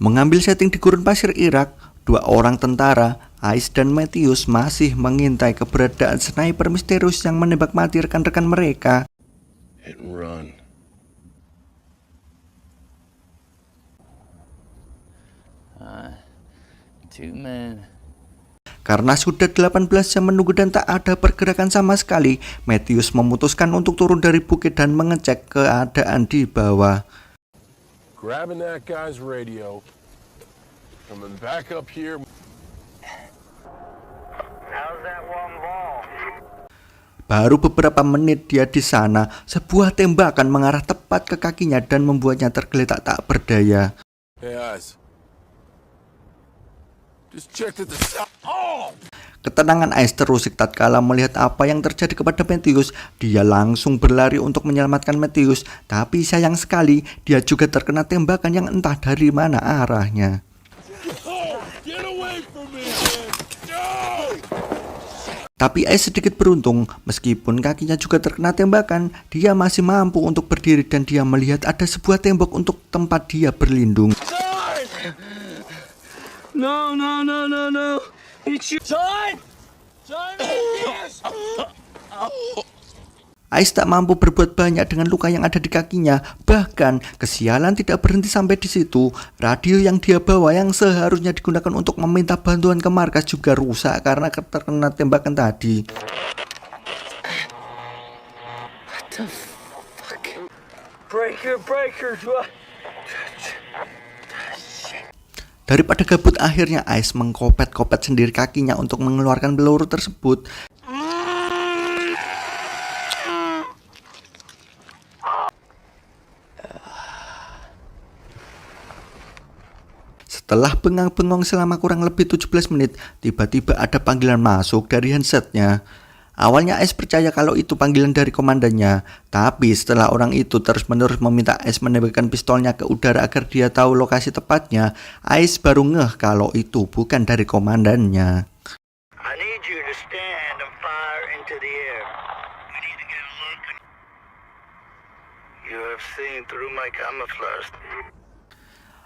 Mengambil setting di gurun pasir Irak, dua orang tentara, Ice dan Matthews, masih mengintai keberadaan sniper misterius yang menembak mati rekan-rekan mereka. Hit and run. Two men. Karena sudah 18 jam menunggu dan tak ada pergerakan sama sekali, Matthews memutuskan untuk turun dari bukit dan mengecek keadaan di bawah. Grabbing that guy's radio. Coming back up here. How's that one ball? Baru beberapa menit dia di sana, sebuah tembakan mengarah tepat ke kakinya dan membuatnya tergeletak tak berdaya. Hey, Eyes. Just checked at the south. Oh! Ketenangan Ice terusik tatkala melihat apa yang terjadi kepada Matthews. Dia langsung berlari untuk menyelamatkan Matthews, tapi sayang sekali dia juga terkena tembakan yang entah dari mana arahnya. Get away from me, man! No! Tapi Ice sedikit beruntung, meskipun kakinya juga terkena tembakan, dia masih mampu untuk berdiri dan dia melihat ada sebuah tembok untuk tempat dia berlindung. No. It's you. Son! Yes! Ice tak mampu berbuat banyak dengan luka yang ada di kakinya. Bahkan, kesialan tidak berhenti sampai di situ. Radio yang dia bawa yang seharusnya digunakan untuk meminta bantuan ke markas juga rusak karena terkena tembakan tadi. What the fuck? Breaker. Daripada gabut, akhirnya Ice mengkopet-kopet sendiri kakinya untuk mengeluarkan peluru tersebut. Setelah bengang-bengong selama kurang lebih 17 menit, tiba-tiba ada panggilan masuk dari handsetnya. Awalnya Ice percaya kalau itu panggilan dari komandannya, tapi setelah orang itu terus-menerus meminta Ice menembakkan pistolnya ke udara agar dia tahu lokasi tepatnya, Ice baru ngeh kalau itu bukan dari komandannya. I need you to stand and fire into the air. We need to get a look. You have seen through my camouflage.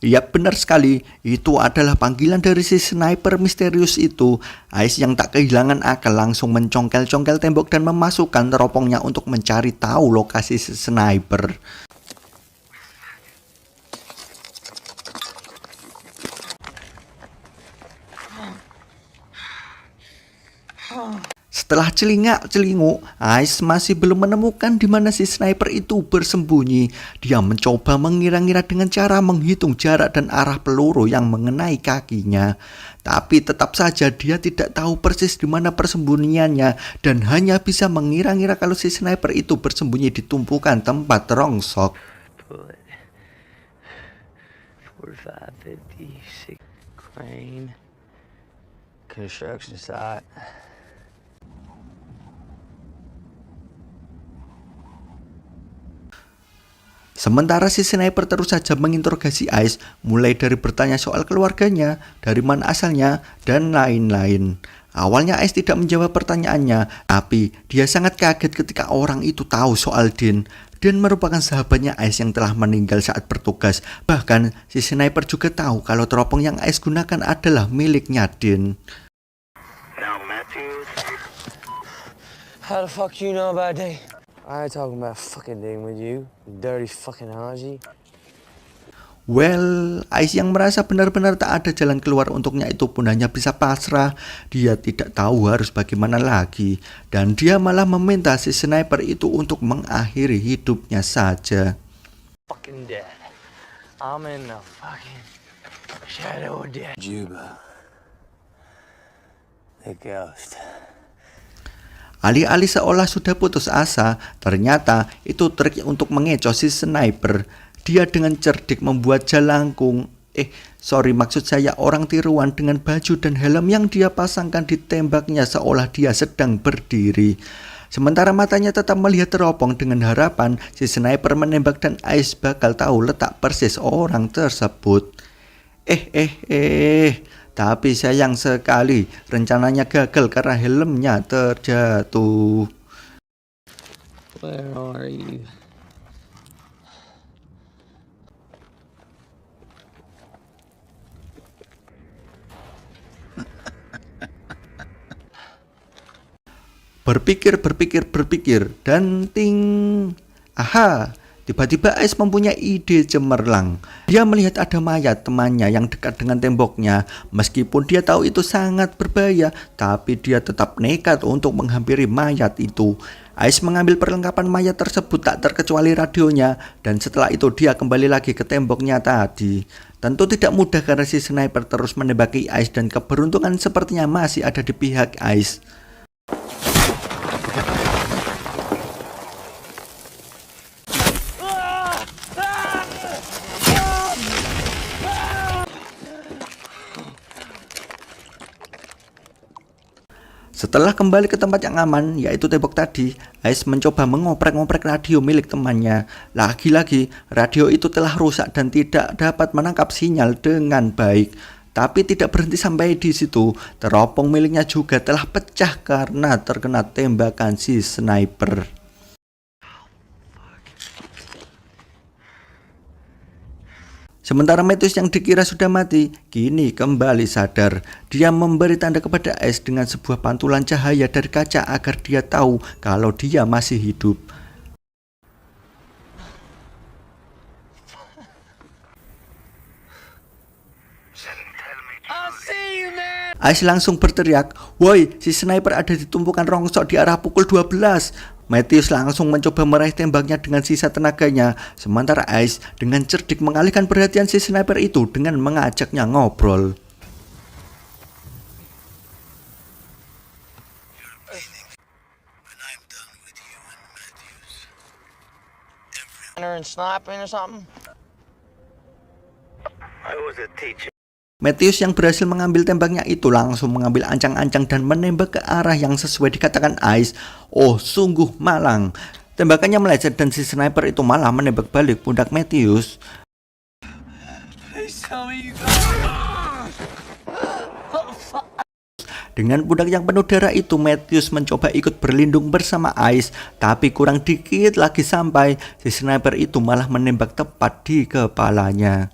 Ya benar sekali, itu adalah panggilan dari si sniper misterius itu. Ice yang tak kehilangan akal langsung mencongkel-congkel tembok dan memasukkan teropongnya untuk mencari tahu lokasi si sniper. Setelah celingak-celinguk, Ice masih belum menemukan di mana si sniper itu bersembunyi. Dia mencoba mengira-ngira dengan cara menghitung jarak dan arah peluru yang mengenai kakinya. Tapi tetap saja dia tidak tahu persis di mana persembunyiannya dan hanya bisa mengira-ngira kalau si sniper itu bersembunyi di tumpukan tempat rongsok. Put 4556 Crane construction site. Sementara si sniper terus saja menginterogasi Ice, mulai dari bertanya soal keluarganya, dari mana asalnya, dan lain-lain. Awalnya Ice tidak menjawab pertanyaannya, tapi dia sangat kaget ketika orang itu tahu soal Dean. Dean merupakan sahabatnya Ice yang telah meninggal saat bertugas. Bahkan si sniper juga tahu kalau teropong yang Ice gunakan adalah miliknya Dean. Now, Matthews. How the fuck you know about that? I ain't talking about fucking thing with you, dirty fucking Haji. Well, Ice yang merasa benar-benar tak ada jalan keluar untuknya itu pun hanya bisa pasrah. Dia tidak tahu harus bagaimana lagi. Dan dia malah meminta si sniper itu untuk mengakhiri hidupnya saja. Fucking dead. I'm in the fucking shadow of death. Juba. The ghost. Alih-alih seolah sudah putus asa, ternyata itu trik untuk mengecoh si sniper. Dia dengan cerdik membuat jalangkung, maksud saya orang tiruan dengan baju dan helm yang dia pasangkan ditembaknya seolah dia sedang berdiri. Sementara matanya tetap melihat teropong dengan harapan si sniper menembak dan Ice bakal tahu letak persis orang tersebut. Tapi sayang sekali, rencananya gagal karena helmnya terjatuh. Where are you? Berpikir, dan ting. Aha, tiba-tiba Ais mempunyai ide cemerlang. Dia melihat ada mayat temannya yang dekat dengan temboknya. Meskipun dia tahu itu sangat berbahaya, tapi dia tetap nekat untuk menghampiri mayat itu. Ais mengambil perlengkapan mayat tersebut tak terkecuali radionya, dan setelah itu dia kembali lagi ke temboknya tadi. Tentu tidak mudah karena si sniper terus menembaki Ais dan keberuntungan sepertinya masih ada di pihak Ais. Setelah kembali ke tempat yang aman, yaitu tembok tadi, Ais mencoba mengoprek-ngoprek radio milik temannya. Lagi-lagi, radio itu telah rusak dan tidak dapat menangkap sinyal dengan baik. Tapi tidak berhenti sampai di situ, teropong miliknya juga telah pecah karena terkena tembakan si sniper. Sementara Matthews yang dikira sudah mati, kini kembali sadar. Dia memberi tanda kepada Ais dengan sebuah pantulan cahaya dari kaca agar dia tahu kalau dia masih hidup. Ais langsung berteriak, "Woi, si sniper ada di tumpukan rongsok di arah pukul 12. Matthews langsung mencoba meraih tembaknya dengan sisa tenaganya. Sementara Ais dengan cerdik mengalihkan perhatian si sniper itu dengan mengajaknya ngobrol. And sniping or something? I was a teacher. Matthews yang berhasil mengambil tembaknya itu langsung mengambil ancang-ancang dan menembak ke arah yang sesuai dikatakan Ais. Oh, sungguh malang. Tembakannya meleset dan si sniper itu malah menembak balik pundak Matthews. Dengan pundak yang penuh darah itu, Matthews mencoba ikut berlindung bersama Ais, tapi kurang dikit lagi sampai si sniper itu malah menembak tepat di kepalanya.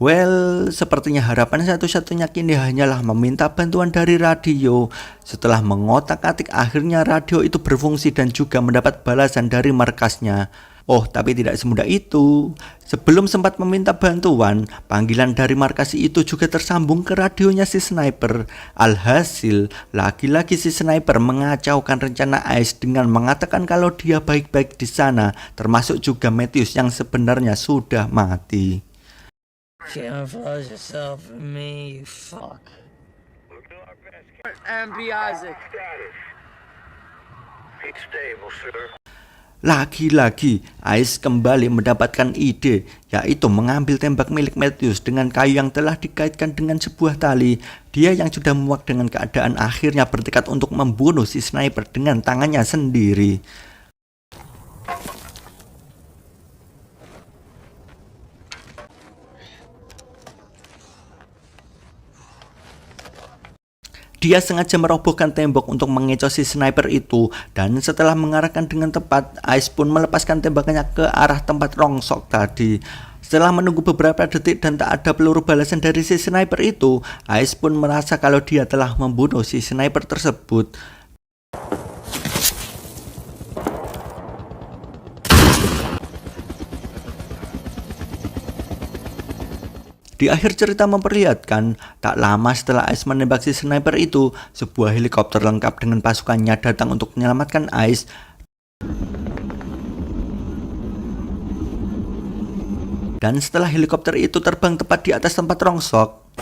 Well, sepertinya harapan satu-satunya kini hanyalah meminta bantuan dari radio. Setelah mengotak-atik, akhirnya radio itu berfungsi dan juga mendapat balasan dari markasnya. Oh, tapi tidak semudah itu. Sebelum sempat meminta bantuan, panggilan dari markas itu juga tersambung ke radionya si sniper. Alhasil, lagi-lagi si sniper mengacaukan rencana Ais dengan mengatakan kalau dia baik-baik di sana, termasuk juga Matthews yang sebenarnya sudah mati. Camouflage yourself and me, you fuck. MB Isaac. It's stable, sir. Lagi-lagi, Ais kembali mendapatkan ide, yaitu mengambil tembak milik Matthews dengan kayu yang telah dikaitkan dengan sebuah tali. Dia yang sudah muak dengan keadaan akhirnya bertekad untuk membunuh si sniper dengan tangannya sendiri. Dia sengaja merobohkan tembok untuk mengecoh si sniper itu, dan setelah mengarahkan dengan tepat, Ais pun melepaskan tembakannya ke arah tempat rongsok tadi. Setelah menunggu beberapa detik dan tak ada peluru balasan dari si sniper itu, Ais pun merasa kalau dia telah membunuh si sniper tersebut. Di akhir cerita memperlihatkan, tak lama setelah Ais menembak si sniper itu, sebuah helikopter lengkap dengan pasukannya datang untuk menyelamatkan Ais. Dan setelah helikopter itu terbang tepat di atas tempat rongsok,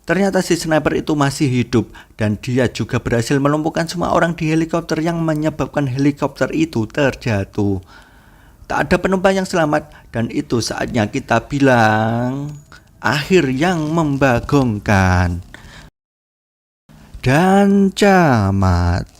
ternyata si sniper itu masih hidup dan dia juga berhasil melumpuhkan semua orang di helikopter yang menyebabkan helikopter itu terjatuh. Tak ada penumpang yang selamat dan itu saatnya kita bilang akhir yang membagongkan. Dan camat.